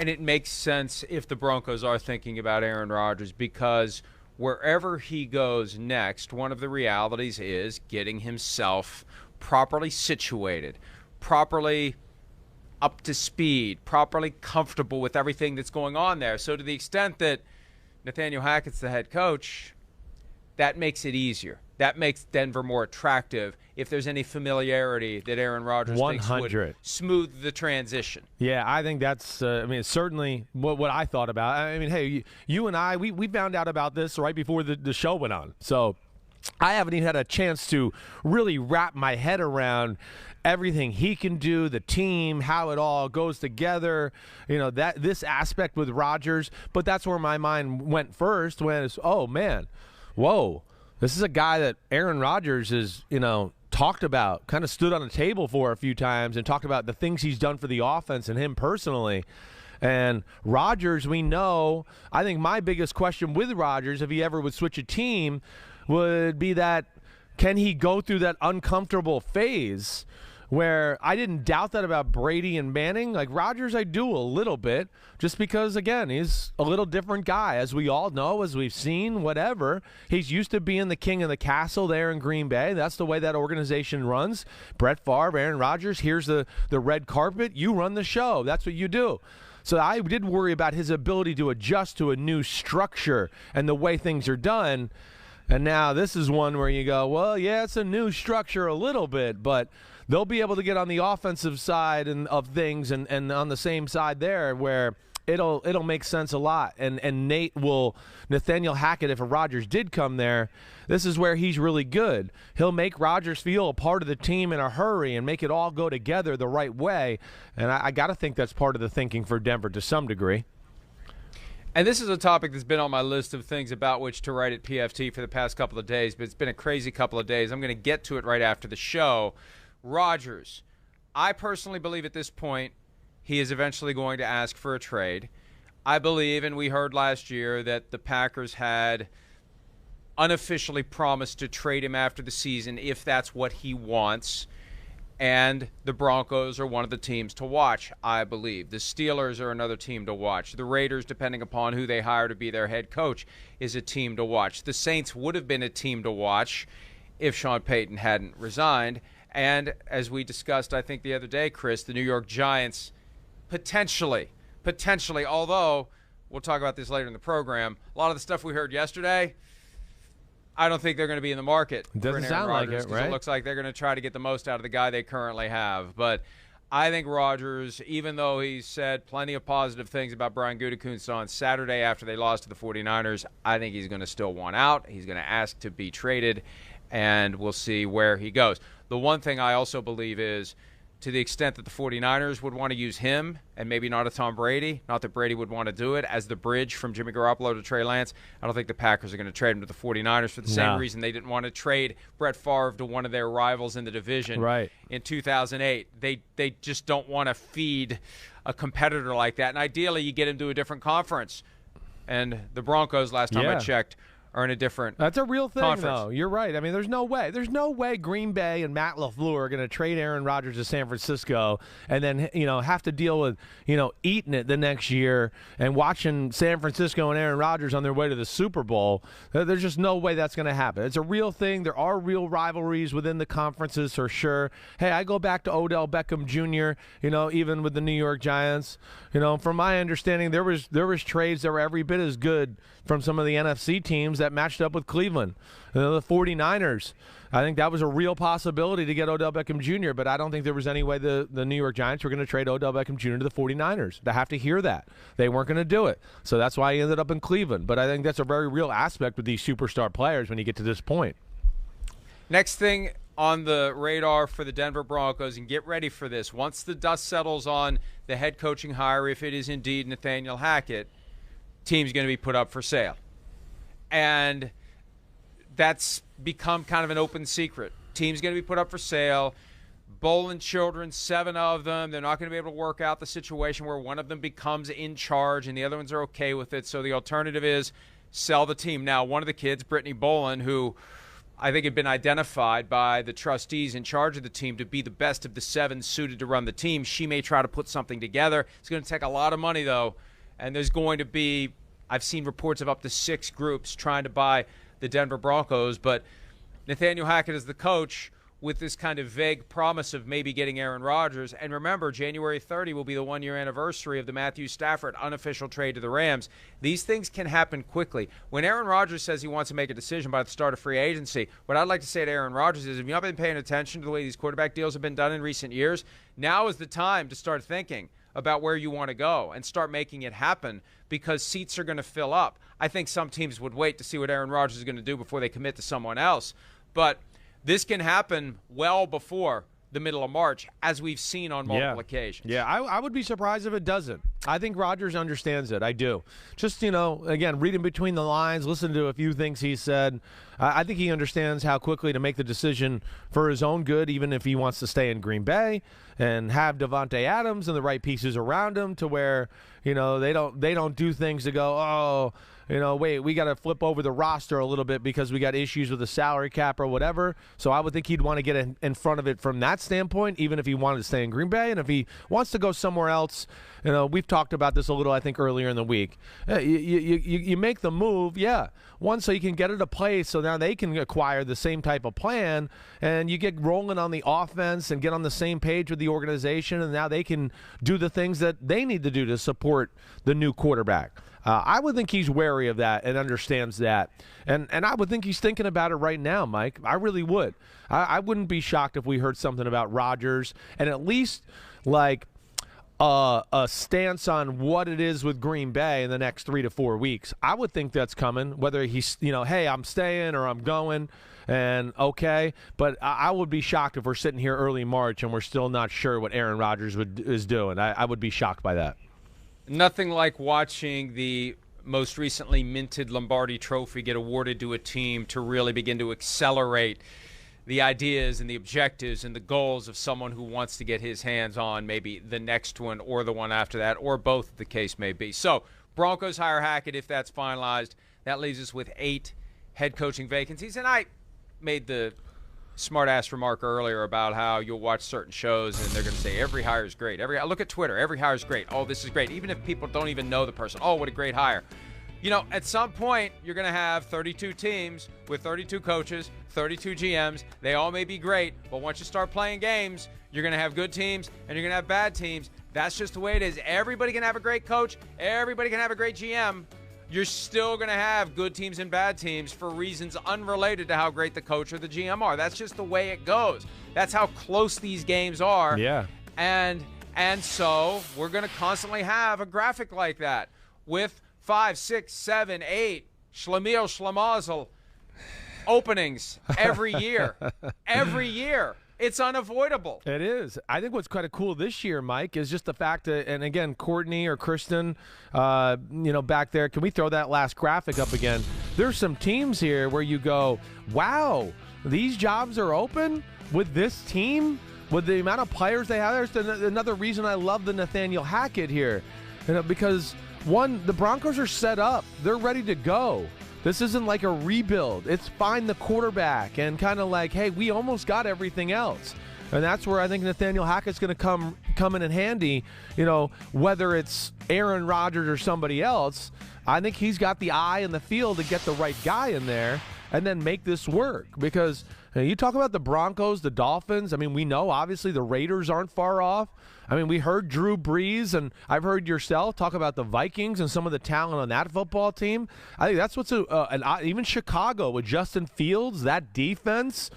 And it makes sense if the Broncos are thinking about Aaron Rodgers, because wherever he goes next, one of the realities is getting himself properly situated, properly up to speed, properly comfortable with everything that's going on there. So to the extent that Nathaniel Hackett's the head coach, that makes it easier. That makes Denver more attractive if there's any familiarity that Aaron Rodgers thinks would smooth the transition. Yeah, I think that's, certainly what I thought about. I mean, hey, you and I, we found out about this right before the show went on. So I haven't even had a chance to really wrap my head around everything he can do, the team, how it all goes together, that this aspect with Rodgers. But that's where my mind went first when it's, oh, man, whoa. This is a guy that Aaron Rodgers has, talked about, kind of stood on a table for a few times and talked about the things he's done for the offense and him personally. And Rodgers, we know, I think my biggest question with Rodgers, if he ever would switch a team, would be that can he go through that uncomfortable phase where I didn't doubt that about Brady and Manning. Like Rodgers, I do a little bit, just because, again, he's a little different guy, as we all know, as we've seen, whatever. He's used to being the king of the castle there in Green Bay. That's the way that organization runs. Brett Favre, Aaron Rodgers, here's the red carpet. You run the show. That's what you do. So I did worry about his ability to adjust to a new structure and the way things are done. And now this is one where you go, well, yeah, it's a new structure a little bit, but they'll be able to get on the offensive side of things and on the same side there where it'll make sense a lot. And Nathaniel Hackett, if a Rodgers did come there, this is where he's really good. He'll make Rodgers feel a part of the team in a hurry and make it all go together the right way. And I got to think that's part of the thinking for Denver to some degree. And this is a topic that's been on my list of things about which to write at PFT for the past couple of days, but it's been a crazy couple of days. I'm going to get to it right after the show. Rodgers, I personally believe at this point he is eventually going to ask for a trade. I believe, and we heard last year, that the Packers had unofficially promised to trade him after the season if that's what he wants. And the Broncos are one of the teams to watch, I believe. The Steelers are another team to watch. The Raiders, depending upon who they hire to be their head coach, is a team to watch. The Saints would have been a team to watch if Sean Payton hadn't resigned. And as we discussed, I think the other day, Chris, the New York Giants, potentially, although we'll talk about this later in the program, a lot of the stuff we heard yesterday, I don't think they're going to be in the market for an Aaron Rodgers, because it looks like they're going to try to get the most out of the guy they currently have. But I think Rodgers, even though he said plenty of positive things about Brian Gutekunst on Saturday after they lost to the 49ers, I think he's going to still want out. He's going to ask to be traded, and we'll see where he goes. The one thing I also believe is, to the extent that the 49ers would want to use him and maybe not a Tom Brady, not that Brady would want to do it, as the bridge from Jimmy Garoppolo to Trey Lance, I don't think the Packers are going to trade him to the 49ers for the same reason they didn't want to trade Brett Favre to one of their rivals in the division in 2008. They just don't want to feed a competitor like that. And ideally, you get him to a different conference. And the Broncos, last time I checked, are in a different That's a real thing, conference. though. You're right. I mean, there's no way Green Bay and Matt LaFleur are going to trade Aaron Rodgers to San Francisco and then, have to deal with, eating it the next year and watching San Francisco and Aaron Rodgers on their way to the Super Bowl. There's just no way that's going to happen. It's a real thing. There are real rivalries within the conferences for sure. Hey, I go back to Odell Beckham Jr., even with the New York Giants. From my understanding, there was trades that were every bit as good from some of the NFC teams that matched up with Cleveland. The 49ers, I think that was a real possibility to get Odell Beckham Jr., but I don't think there was any way the New York Giants were going to trade Odell Beckham Jr. to the 49ers. They have to hear that. They weren't going to do it. So that's why he ended up in Cleveland. But I think that's a very real aspect with these superstar players when you get to this point. Next thing on the radar for the Denver Broncos, and get ready for this, once the dust settles on the head coaching hire, if it is indeed Nathaniel Hackett, team's going to be put up for sale. And that's become kind of an open secret. Team's going to be put up for sale. Bolin children, 7 of them. They're not going to be able to work out the situation where one of them becomes in charge and the other ones are okay with it. So the alternative is sell the team. Now, one of the kids, Brittany Bolin, who I think, had been identified by the trustees in charge of the team to be the best of the 7 suited to run the team. She may try to put something together. It's going to take a lot of money, though, and there's going to be, I've seen reports of up to 6 groups trying to buy the Denver Broncos, but Nathaniel Hackett is the coach with this kind of vague promise of maybe getting Aaron Rodgers. And remember, January 30 will be the 1-year anniversary of the Matthew Stafford unofficial trade to the Rams. These things can happen quickly. When Aaron Rodgers says he wants to make a decision by the start of free agency, what I'd like to say to Aaron Rodgers is, if you've not been paying attention to the way these quarterback deals have been done in recent years, now is the time to start thinking about where you want to go and start making it happen, because seats are going to fill up. I think some teams would wait to see what Aaron Rodgers is going to do before they commit to someone else. But this can happen well before the middle of March, as we've seen on multiple occasions. Yeah, I would be surprised if it doesn't. I think Rodgers understands it. I do. Just, again, reading between the lines, listening to a few things he said, I think he understands how quickly to make the decision for his own good, even if he wants to stay in Green Bay and have Devontae Adams and the right pieces around him to where, they don't do things to go, wait, we got to flip over the roster a little bit because we got issues with the salary cap or whatever. So I would think he'd want to get in front of it from that standpoint, even if he wanted to stay in Green Bay. And if he wants to go somewhere else, we've talked about this a little, I think, earlier in the week. You make the move, one, so you can get it a place so now they can acquire the same type of plan, and you get rolling on the offense and get on the same page with the organization, and now they can do the things that they need to do to support the new quarterback. I would think he's wary of that and understands that. And I would think he's thinking about it right now, Mike. I really would. I wouldn't be shocked if we heard something about Rodgers and at least like a stance on what it is with Green Bay in the next 3 to 4 weeks. I would think that's coming, whether he's, hey, I'm staying or I'm going. And okay, but I would be shocked if we're sitting here early March and we're still not sure what Aaron Rodgers is doing. I would be shocked by that. Nothing like watching the most recently minted Lombardi Trophy get awarded to a team to really begin to accelerate the ideas and the objectives and the goals of someone who wants to get his hands on maybe the next one or the one after that, or both, the case may be. So Broncos hire Hackett if that's finalized. That leaves us with 8 head coaching vacancies. And I made the smart-ass remark earlier about how you'll watch certain shows and they're going to say every hire is great. Look at Twitter. Every hire is great. Oh, this is great. Even if people don't even know the person. Oh, what a great hire. At some point, you're going to have 32 teams with 32 coaches, 32 GMs. They all may be great, but once you start playing games, you're going to have good teams and you're going to have bad teams. That's just the way it is. Everybody can have a great coach. Everybody can have a great GM. You're still going to have good teams and bad teams for reasons unrelated to how great the coach or the GM are. That's just the way it goes. That's how close these games are. Yeah. And so we're going to constantly have a graphic like that with 5, 6, 7, 8 Schlemiel Schlemazel openings every year. Every year. It's unavoidable. It is. I think what's kind of cool this year, Mike, is just the fact that, and again, Courtney or Kristen, back there, can we throw that last graphic up again? There's some teams here where you go, wow, these jobs are open with this team, with the amount of players they have. There's another reason I love the Nathaniel Hackett here, because, one, the Broncos are set up. They're ready to go. This isn't like a rebuild. It's find the quarterback and kind of like, hey, we almost got everything else. And that's where I think Nathaniel Hackett's going to come in handy, whether it's Aaron Rodgers or somebody else. I think he's got the eye and the feel to get the right guy in there and then make this work. Because you talk about the Broncos, the Dolphins. I mean, we know, obviously, the Raiders aren't far off. I mean, we heard Drew Brees, and I've heard yourself talk about the Vikings and some of the talent on that football team. I think that's what's even Chicago with Justin Fields, that defense.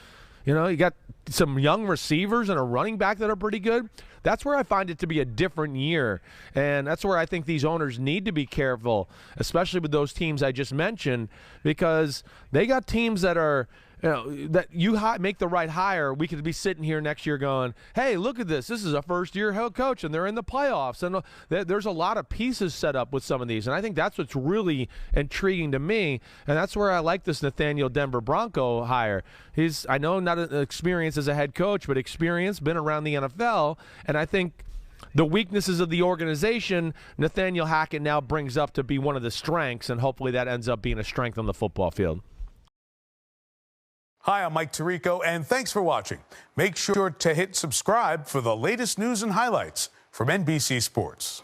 You got some young receivers and a running back that are pretty good. That's where I find it to be a different year, and that's where I think these owners need to be careful, especially with those teams I just mentioned, because they got teams that are – that you make the right hire. We could be sitting here next year going, hey, look at this. This is a first-year head coach, and they're in the playoffs. And there's a lot of pieces set up with some of these, and I think that's what's really intriguing to me, and that's where I like this Nathaniel Denver Bronco hire. He's, I know, not an experience as a head coach, but experience, been around the NFL, and I think the weaknesses of the organization, Nathaniel Hackett now brings up to be one of the strengths, and hopefully that ends up being a strength on the football field. Hi, I'm Mike Tirico, and thanks for watching. Make sure to hit subscribe for the latest news and highlights from NBC Sports.